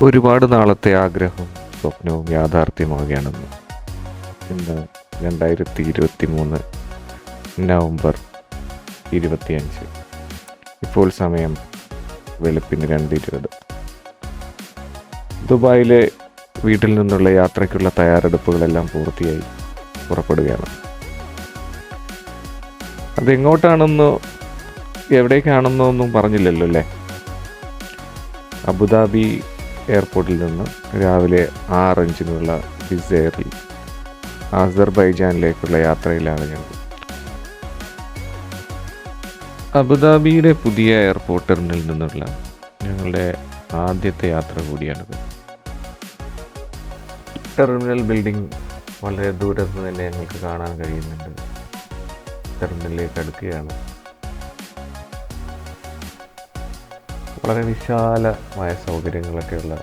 ഒരുപാട് നാളത്തെ ആഗ്രഹവും സ്വപ്നവും യാഥാർത്ഥ്യമാവുകയാണെന്ന്. ഇന്ന് 2023 നവംബർ 25. ഇപ്പോൾ സമയം വെളുപ്പിന് 2:20. ദുബായിലെ വീട്ടിൽ നിന്നുള്ള യാത്രയ്ക്കുള്ള തയ്യാറെടുപ്പുകളെല്ലാം പൂർത്തിയായി പുറപ്പെടുകയാണ്. അതെങ്ങോട്ടാണെന്നോ എവിടേക്കാണെന്നോ ഒന്നും പറഞ്ഞില്ലല്ലോ അല്ലേ? അബുദാബി എയർപോർട്ടിൽ നിന്ന് രാവിലെ 6:05 വിസ എയറിൽ അസർബൈജാനിലേക്കുള്ള യാത്രയിലാണ് ഞങ്ങൾ. അബുദാബിയുടെ പുതിയ എയർപോർട്ട് ടെർമിനലിൽ നിന്നുള്ള ഞങ്ങളുടെ ആദ്യത്തെ യാത്ര കൂടിയാണിത്. ടെർമിനൽ ബിൽഡിംഗ് വളരെ ദൂരത്ത് തന്നെ ഞങ്ങൾക്ക് കാണാൻ കഴിയുന്നുണ്ട്. ടെർമിനലിലേക്ക് അടുക്കുകയാണ്. വളരെ വിശാലമായ സൗകര്യങ്ങളൊക്കെയുള്ള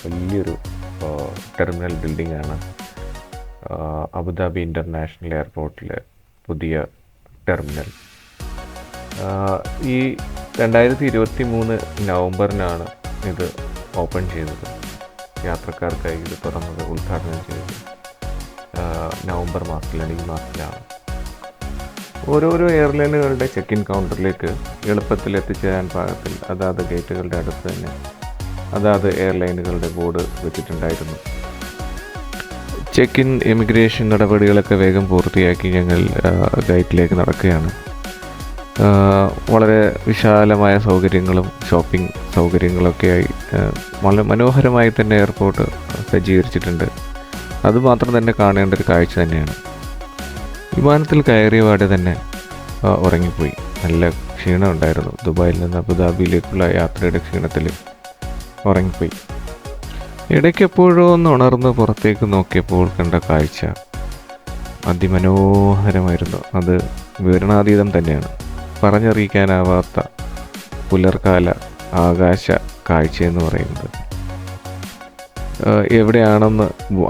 വലിയൊരു ടെർമിനൽ ബിൽഡിംഗാണ് അബുദാബി ഇൻ്റർനാഷണൽ എയർപോർട്ടിലെ പുതിയ ടെർമിനൽ. ഈ 2023 നവംബറിനാണ് ഇത് ഓപ്പൺ ചെയ്തത്. യാത്രക്കാർക്കായി ഇത് തുറന്നത്, ഉദ്ഘാടനം ചെയ്തത് നവംബർ മാസത്തിലാണ്, ഈ മാസത്തിലാണ്. ഓരോരോ എയർലൈനുകളുടെ ചെക്ക് ഇൻ കൗണ്ടറിലേക്ക് എളുപ്പത്തിൽ എത്തിച്ചേരാൻ പാകത്തിൽ അതാത് ഗേറ്റുകളുടെ അടുത്ത് തന്നെ അതാത് എയർലൈനുകളുടെ ബോർഡ് വെച്ചിട്ടുണ്ടായിരുന്നു. ചെക്ക് ഇൻ ഇമിഗ്രേഷൻ നടപടികളൊക്കെ വേഗം പൂർത്തിയാക്കി ഞങ്ങൾ ഗേറ്റിലേക്ക് നടക്കുകയാണ്. വളരെ വിശാലമായ സൗകര്യങ്ങളും ഷോപ്പിംഗ് സൗകര്യങ്ങളൊക്കെയായി വളരെ മനോഹരമായി തന്നെ എയർപോർട്ട് സജ്ജീകരിച്ചിട്ടുണ്ട്. അതുമാത്രം തന്നെ കാണേണ്ട ഒരു കാഴ്ച തന്നെയാണ്. വിമാനത്തിൽ കയറിയ പാടെ തന്നെ ഉറങ്ങിപ്പോയി. നല്ല ക്ഷീണമുണ്ടായിരുന്നു. ദുബായിൽ നിന്ന് അബുദാബിയിലേക്കുള്ള യാത്രയുടെ ക്ഷീണത്തിൽ ഉറങ്ങിപ്പോയി. ഇടയ്ക്ക് എപ്പോഴോ ഒന്ന് ഉണർന്ന് പുറത്തേക്ക് നോക്കിയപ്പോൾ കണ്ട കാഴ്ച അതിമനോഹരമായിരുന്നു. അത് വിവരണാതീതം തന്നെയാണ്. പറഞ്ഞറിയിക്കാനാവാത്ത പുലർക്കാല ആകാശ കാഴ്ചയെന്ന് പറയുന്നത്. എവിടെയാണെന്ന്,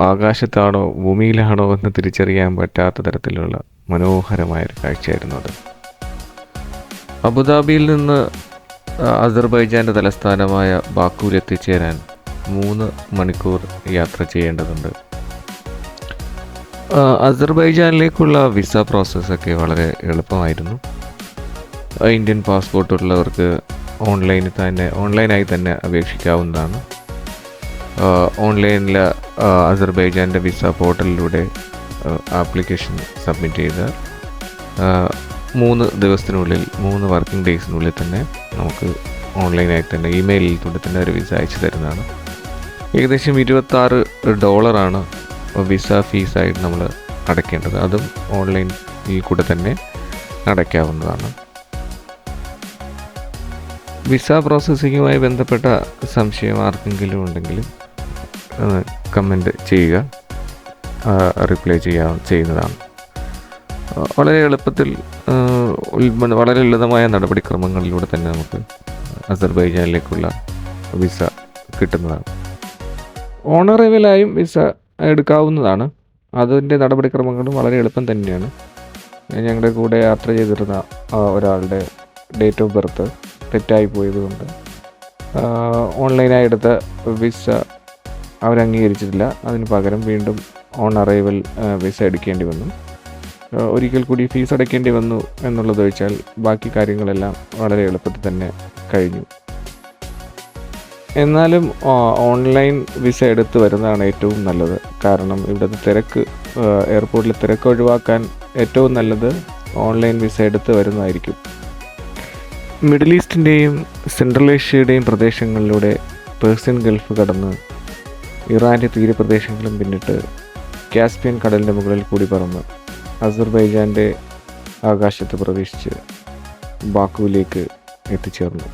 ആകാശത്താണോ ഭൂമിയിലാണോ എന്ന് തിരിച്ചറിയാൻ പറ്റാത്ത തരത്തിലുള്ള മനോഹരമായൊരു കാഴ്ചയായിരുന്നു അത്. അബുദാബിയിൽ നിന്ന് അസർബൈജാൻ്റെ തലസ്ഥാനമായ ബാക്കുവിൽ എത്തിച്ചേരാൻ 3 മണിക്കൂർ യാത്ര ചെയ്യേണ്ടതുണ്ട്. അസർബൈജാനിലേക്കുള്ള വിസ പ്രോസസ്സൊക്കെ വളരെ എളുപ്പമായിരുന്നു. ഇന്ത്യൻ പാസ്പോർട്ട് ഉള്ളവർക്ക് ഓൺലൈനായി തന്നെ അപേക്ഷിക്കാവുന്നതാണ്. ഓൺലൈനിൽ അസർബൈജാൻ്റെ വിസ പോർട്ടലിലൂടെ ആപ്ലിക്കേഷൻ സബ്മിറ്റ് ചെയ്താൽ 3 ദിവസത്തിനുള്ളിൽ, 3 വർക്കിംഗ് ഡേയ്സിനുള്ളിൽ തന്നെ നമുക്ക് ഓൺലൈനായി തന്നെ ഇമെയിലിലൂടെ തന്നെ ഒരു വിസ അയച്ചു തരുന്നതാണ്. ഏകദേശം $26 വിസ ഫീസായിട്ട് നമ്മൾ അടയ്ക്കേണ്ടത്. അതും ഓൺലൈനിൽ കൂടെ തന്നെ അടയ്ക്കാവുന്നതാണ്. വിസ പ്രോസസ്സിങ്ങുമായി ബന്ധപ്പെട്ട സംശയം ആർക്കെങ്കിലും ഉണ്ടെങ്കിൽ കമൻറ്റ് ചെയ്യുക, റിപ്ലൈ ചെയ്യുന്നതാണ്. വളരെ എളുപ്പത്തിൽ വളരെ ലളിതമായ നടപടിക്രമങ്ങളിലൂടെ തന്നെ നമുക്ക് അസർബൈജാനിലേക്കുള്ള വിസ കിട്ടുന്നതാണ്. ഓൺ അറൈവലായും വിസ എടുക്കാവുന്നതാണ്. അതിൻ്റെ നടപടിക്രമങ്ങളും വളരെ എളുപ്പം തന്നെയാണ്. ഞങ്ങളുടെ കൂടെ യാത്ര ചെയ്തിരുന്ന ഒരാളുടെ ഡേറ്റ് ഓഫ് ബർത്ത് തെറ്റായി പോയതുകൊണ്ട് ഓൺലൈനായി എടുത്ത വിസ അവരംഗീകരിച്ചിട്ടില്ല. അതിന് പകരം വീണ്ടും ഓൺ അറൈവൽ വിസ എടുക്കേണ്ടി വന്നു. ഒരിക്കൽ കൂടി ഫീസ് അടയ്ക്കേണ്ടി വന്നു എന്നുള്ളത് ഒഴിച്ചാൽ ബാക്കി കാര്യങ്ങളെല്ലാം വളരെ എളുപ്പത്തിൽ തന്നെ കഴിഞ്ഞു. എന്നാലും ഓൺലൈൻ വിസ എടുത്ത് വരുന്നതാണ് ഏറ്റവും നല്ലത്. കാരണം ഇവിടുത്തെ തിരക്ക്, എയർപോർട്ടിലെ തിരക്ക് ഒഴിവാക്കാൻ ഏറ്റവും നല്ലത് ഓൺലൈൻ വിസ എടുത്ത് വരുന്നതായിരിക്കും. മിഡിൽ ഈസ്റ്റിൻ്റെയും സെൻട്രൽ ഏഷ്യയുടെയും പ്രദേശങ്ങളിലൂടെ പേർഷ്യൻ ഗൾഫ് കടന്ന് ഇറാൻ്റെ തീരപ്രദേശങ്ങളും പിന്നിട്ട് കാസ്പിയൻ കടലിൻ്റെ മുകളിൽ കൂടി പറന്ന് അസർബൈജാൻ്റെ ആകാശത്ത് പ്രവേശിച്ച് ബാക്കുവിലേക്ക് എത്തിച്ചേർന്നു.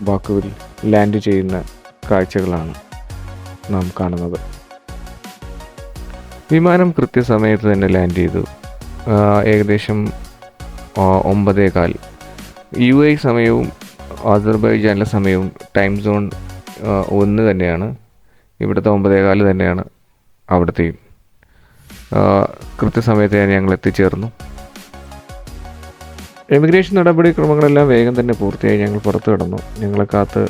ബാക്കുവിൽ ലാൻഡ് ചെയ്യുന്ന കാഴ്ചകളാണ് നാം കാണുന്നത്. വിമാനം കൃത്യസമയത്ത് തന്നെ ലാൻഡ് ചെയ്തു. ഏകദേശം 9:15 UAE സമയവും അസർബൈജാനിലെ സമയവും ടൈം സോൺ ഒന്ന് തന്നെയാണ്. ഇവിടുത്തെ 9:15 തന്നെയാണ് അവിടുത്തെയും. കൃത്യസമയത്ത് ഞങ്ങൾ എത്തിച്ചേർന്നു. എമിഗ്രേഷൻ നടപടിക്രമങ്ങളെല്ലാം വേഗം തന്നെ പൂർത്തിയായി. ഞങ്ങൾ പുറത്തു കിടന്നു. ഞങ്ങളെ കാത്ത്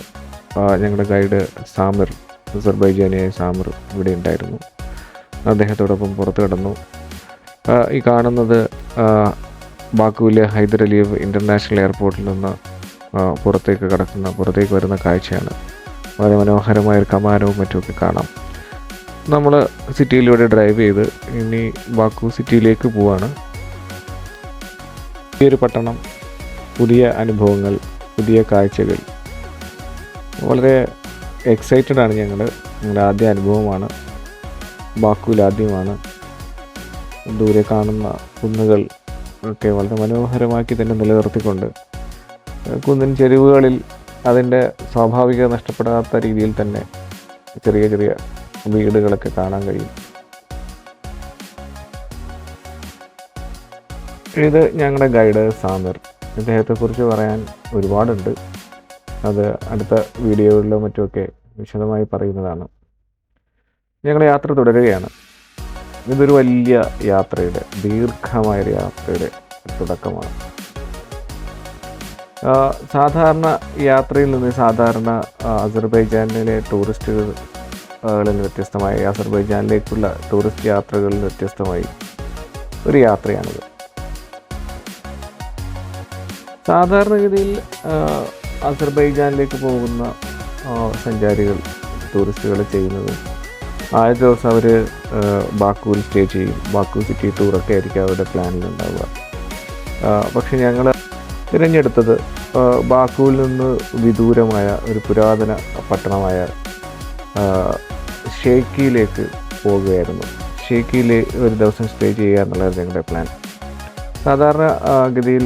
ഞങ്ങളുടെ ഗൈഡ് സാമിർ അസർബൈജാനിയായ സാമർ ഇവിടെ ഉണ്ടായിരുന്നു. അദ്ദേഹത്തോടൊപ്പം പുറത്തു കടന്നു. ഈ കാണുന്നത് ബാക്കുവിലെ ഹൈദർ അലിയേവ് ഇൻ്റർനാഷണൽ എയർപോർട്ടിൽ നിന്ന് പുറത്തേക്ക് വരുന്ന കാഴ്ചയാണ്. വളരെ മനോഹരമായൊരു കമാനവും മറ്റുമൊക്കെ കാണാം. നമ്മൾ സിറ്റിയിലൂടെ ഡ്രൈവ് ചെയ്ത് ഇനി ബാക്കു സിറ്റിയിലേക്ക് പോവാണ്. ഈ ഒരു പട്ടണം, പുതിയ അനുഭവങ്ങൾ, പുതിയ കാഴ്ചകൾ, വളരെ എക്സൈറ്റഡ് ആണ് ഞങ്ങളുടെ ആദ്യ അനുഭവമാണ്. ബാക്കുവിൽ ആദ്യമാണ്. ദൂരെ കാണുന്ന കുന്നുകൾ ഒക്കെ വളരെ മനോഹരമാക്കി തന്നെ നിലനിർത്തിക്കൊണ്ട് കുന്നിൻ ചെരുവുകളിൽ അതിൻ്റെ സ്വാഭാവികത നഷ്ടപ്പെടാത്ത രീതിയിൽ തന്നെ ചെറിയ ചെറിയ വീടുകളൊക്കെ കാണാൻ കഴിയും. ഇത് ഞങ്ങളുടെ ഗൈഡ് സാമിർ. ഇദ്ദേഹത്തെക്കുറിച്ച് പറയാൻ ഒരുപാടുണ്ട്. അത് അടുത്ത വീഡിയോകളിലോ മറ്റുമൊക്കെ വിശദമായി പറയുന്നതാണ്. ഞങ്ങൾ യാത്ര തുടരുകയാണ്. ഇതൊരു വലിയ യാത്രയുടെ, ദീർഘമായൊരു യാത്രയുടെ തുടക്കമാണ്. സാധാരണ യാത്രയിൽ നിന്ന് സാധാരണ അസർബൈജാനിലെ ടൂറിസ്റ്റുകളിൽ വ്യത്യസ്തമായി, അസർബൈജാനിലേക്കുള്ള ടൂറിസ്റ്റ് യാത്രകളിൽ വ്യത്യസ്തമായി ഒരു യാത്രയാണിത്. സാധാരണഗതിയിൽ അസർബൈജാനിലേക്ക് പോകുന്ന സഞ്ചാരികൾ, ടൂറിസ്റ്റുകൾ ചെയ്യുന്നത് ആദ്യ ദിവസം അവർ ബാക്കുവിൽ സ്റ്റേ ചെയ്യും. ബാക്കു സിറ്റി ടൂറൊക്കെ ആയിരിക്കും അവരുടെ പ്ലാനിലുണ്ടാവുക. പക്ഷെ ഞങ്ങൾ തിരഞ്ഞെടുത്തത് ബാക്കുവിൽ നിന്ന് വിദൂരമായ ഒരു പുരാതന പട്ടണമായ ഷേക്കിയിലേക്ക് പോകുകയായിരുന്നു. ഷേക്കിയിൽ ഒരു ദിവസം സ്റ്റേ ചെയ്യുക എന്നുള്ളതായിരുന്നു ഞങ്ങളുടെ പ്ലാൻ. സാധാരണ ഗതിയിൽ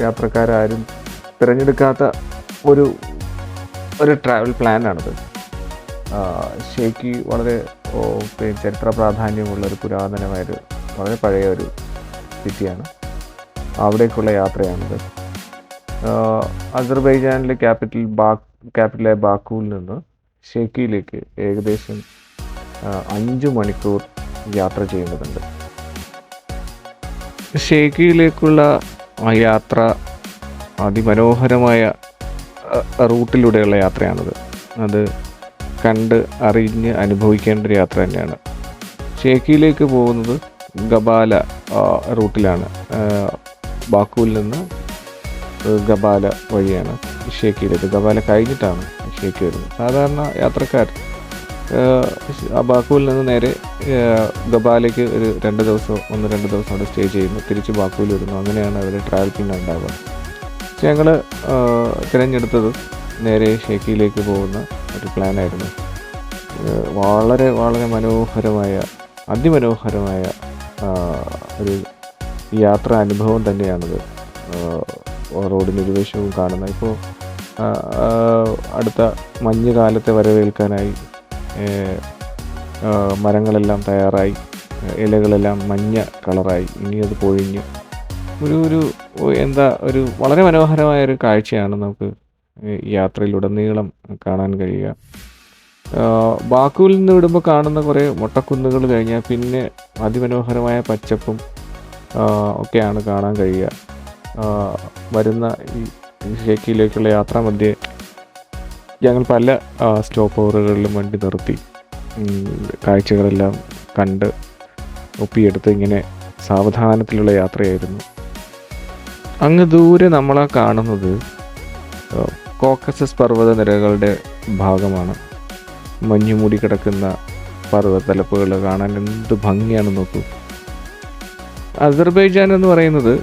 യാത്രക്കാരും തിരഞ്ഞെടുക്കാത്ത ഒരു ട്രാവൽ പ്ലാനാണിത്. ഷേക്കി വളരെ ചരിത്ര പ്രാധാന്യമുള്ളൊരു പുരാതനമായൊരു വളരെ പഴയ ഒരു സിറ്റിയാണ്. അവിടേക്കുള്ള യാത്രയാണിത്. അസർബൈജാനിലെ ക്യാപിറ്റലായ ബാക്കുവിൽ നിന്ന് ഷേക്കിയിലേക്ക് ഏകദേശം 5 മണിക്കൂർ യാത്ര ചെയ്യേണ്ടതുണ്ട്. ഷേക്കിയിലേക്കുള്ള ആ യാത്ര അതിമനോഹരമായ റൂട്ടിലൂടെയുള്ള യാത്രയാണിത്. അത് കണ്ട് അറിഞ്ഞ് അനുഭവിക്കേണ്ട ഒരു യാത്ര തന്നെയാണ്. ഷേക്കിയിലേക്ക് പോകുന്നത് ഗബാല റൂട്ടിലാണ്. ബാക്കുവിൽ നിന്ന് ഗബാല വഴിയാണ് ഷേക്കിയിലേക്ക്. ഗബാല കഴിഞ്ഞിട്ടാണ് ഷേക്കി വരുന്നത്. സാധാരണ യാത്രക്കാർ ബാക്കുവിൽ നിന്ന് നേരെ ഗബാലയ്ക്ക് ഒരു 1-2 ദിവസം അവിടെ സ്റ്റേ ചെയ്യുന്നു, തിരിച്ച് ബാക്കുവിൽ വരുന്നു. അങ്ങനെയാണ് അവർ ട്രാവൽ പ്ലാൻ ഉണ്ടാവുക. ഞങ്ങൾ തിരഞ്ഞെടുത്തത് നേരെ ഷേക്കിയിലേക്ക് പോകുന്ന ഒരു പ്ലാനായിരുന്നു. വളരെ വളരെ മനോഹരമായ, അതിമനോഹരമായ ഒരു യാത്രാ അനുഭവം തന്നെയാണിത്. റോഡിന് ഇരുവശവും കാണുന്ന, ഇപ്പോൾ അടുത്ത മഞ്ഞുകാലത്തെ വരവേൽക്കാനായി മരങ്ങളെല്ലാം തയ്യാറായി, ഇലകളെല്ലാം മഞ്ഞ കളറായി. ഇനി അത് പൊഴിഞ്ഞ് ഒരു വളരെ മനോഹരമായൊരു കാഴ്ചയാണ് നമുക്ക് യാത്രയിലുടനീളം കാണാൻ കഴിയുക. ബാക്കുവിൽ നിന്ന് വിടുമ്പോൾ കാണുന്ന കുറേ മൊട്ടക്കുന്നുകൾ കഴിഞ്ഞാൽ പിന്നെ അതിമനോഹരമായ പച്ചപ്പും ഒക്കെയാണ് കാണാൻ കഴിയുക. വരുന്ന ഈ ഷേക്കിയിലേക്കുള്ള യാത്രാമധ്യേ ഞങ്ങൾ പല സ്റ്റോപ്പ് ഓവറുകളിലും വണ്ടി നിർത്തി കാഴ്ചകളെല്ലാം കണ്ട് ഒപ്പിയെടുത്ത് ഇങ്ങനെ സാവധാനത്തിലുള്ള യാത്രയായിരുന്നു. അങ്ങ് ദൂരെ നമ്മളാ കാണുന്നത് കോക്കസസ് പർവ്വതനിരകളുടെ ഭാഗമാണ്. മഞ്ഞുമൂടി കിടക്കുന്ന പർവ്വതത്തലപ്പുകൾ കാണാൻ എന്ത് ഭംഗിയാണ് നോക്കൂ. അസർബൈജാൻ എന്ന് പറയുന്നത്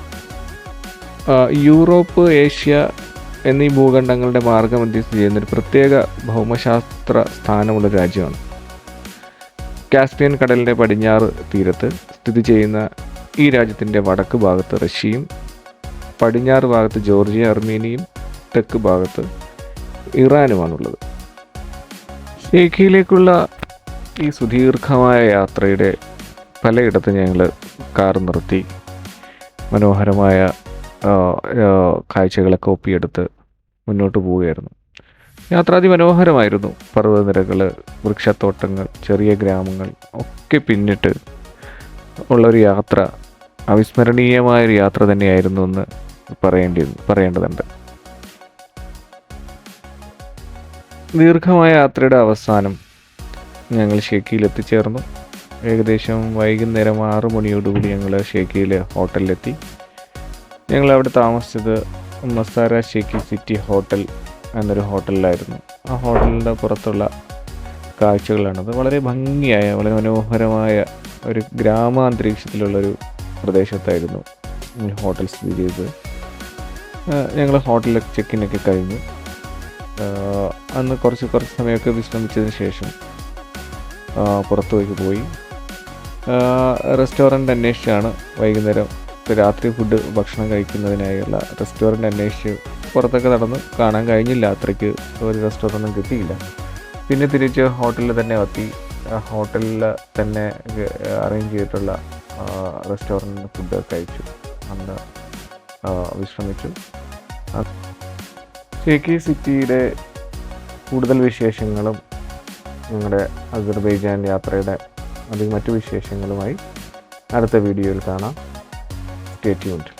യൂറോപ്പ്, ഏഷ്യ എന്നീ ഭൂഖണ്ഡങ്ങളുടെ മാർഗമധ്യം സ്ഥിതി ചെയ്യുന്ന ഒരു പ്രത്യേക ഭൗമശാസ്ത്ര സ്ഥാനമുള്ള രാജ്യമാണ്. കാസ്പിയൻ കടലിൻ്റെ പടിഞ്ഞാറ് തീരത്ത് സ്ഥിതി ചെയ്യുന്ന ഈ രാജ്യത്തിൻ്റെ വടക്ക് ഭാഗത്ത് റഷ്യയും, പടിഞ്ഞാറ് ഭാഗത്ത് ജോർജിയ, അർമേനിയയും, തെക്ക് ഭാഗത്ത് ഇറാനുമാണുള്ളത്. ഷേക്കിയിലേക്കുള്ള ഈ സുദീർഘമായ യാത്രയുടെ പലയിടത്തും ഞങ്ങൾ കാർ നിർത്തി മനോഹരമായ കാഴ്ചകളൊക്കെ ഒപ്പിയെടുത്ത് മുന്നോട്ട് പോവുകയായിരുന്നു. യാത്ര അതിമനോഹരമായിരുന്നു. പർവ്വതനിരകൾ, വൃക്ഷത്തോട്ടങ്ങൾ, ചെറിയ ഗ്രാമങ്ങൾ ഒക്കെ പിന്നിട്ട് ഉള്ളൊരു യാത്ര, അവിസ്മരണീയമായൊരു യാത്ര തന്നെയായിരുന്നു എന്ന് പറയേണ്ടതുണ്ട്. ദീർഘമായ യാത്രയുടെ അവസാനം ഞങ്ങൾ ഷേക്കിയിൽ എത്തിച്ചേർന്നു. ഏകദേശം വൈകുന്നേരം 6 മണിയോടുകൂടി ഞങ്ങൾ ഷേക്കിയിൽ ഹോട്ടലിലെത്തി. ഞങ്ങളവിടെ താമസിച്ചത് മസാര ഷേക്കി സിറ്റി ഹോട്ടൽ എന്നൊരു ഹോട്ടലിലായിരുന്നു. ആ ഹോട്ടലിൻ്റെ പുറത്തുള്ള കാഴ്ചകളാണത്. വളരെ ഭംഗിയായ, വളരെ മനോഹരമായ ഒരു ഗ്രാമാന്തരീക്ഷത്തിലുള്ളൊരു പ്രദേശത്തായിരുന്നു ഈ ഹോട്ടൽ സ്ഥിതി ചെയ്തത്. ഞങ്ങൾ ഹോട്ടലിൽ ചെക്കിനൊക്കെ കഴിഞ്ഞു. അന്ന് കുറച്ച് സമയമൊക്കെ വിശ്രമിച്ചതിന് ശേഷം പുറത്തുപോയി പോയി റെസ്റ്റോറൻറ്റ് അന്വേഷിച്ചാണ് വൈകുന്നേരം രാത്രി ഭക്ഷണം കഴിക്കുന്നതിനായുള്ള റെസ്റ്റോറൻറ്റ് അന്വേഷിച്ച് പുറത്തൊക്കെ നടന്ന് കാണാൻ കഴിഞ്ഞില്ല. അത്രയ്ക്ക് ഒരു റെസ്റ്റോറൻറ്റും കിട്ടിയില്ല. പിന്നെ തിരിച്ച് ഹോട്ടലിൽ തന്നെ എത്തി. ഹോട്ടലിൽ തന്നെ അറേഞ്ച് ചെയ്തിട്ടുള്ള റെസ്റ്റോറൻറ്റിൽ ഫുഡ് കഴിച്ചു. അന്ന് വിശ്രമിച്ചു. ഷേക്കി സിറ്റിയുടെ കൂടുതൽ വിശേഷങ്ങളും ഞങ്ങളുടെ അസർബൈജാൻ യാത്രയുടെ മറ്റു വിശേഷങ്ങളുമായി അടുത്ത വീഡിയോയിൽ കാണാം. Stay tuned.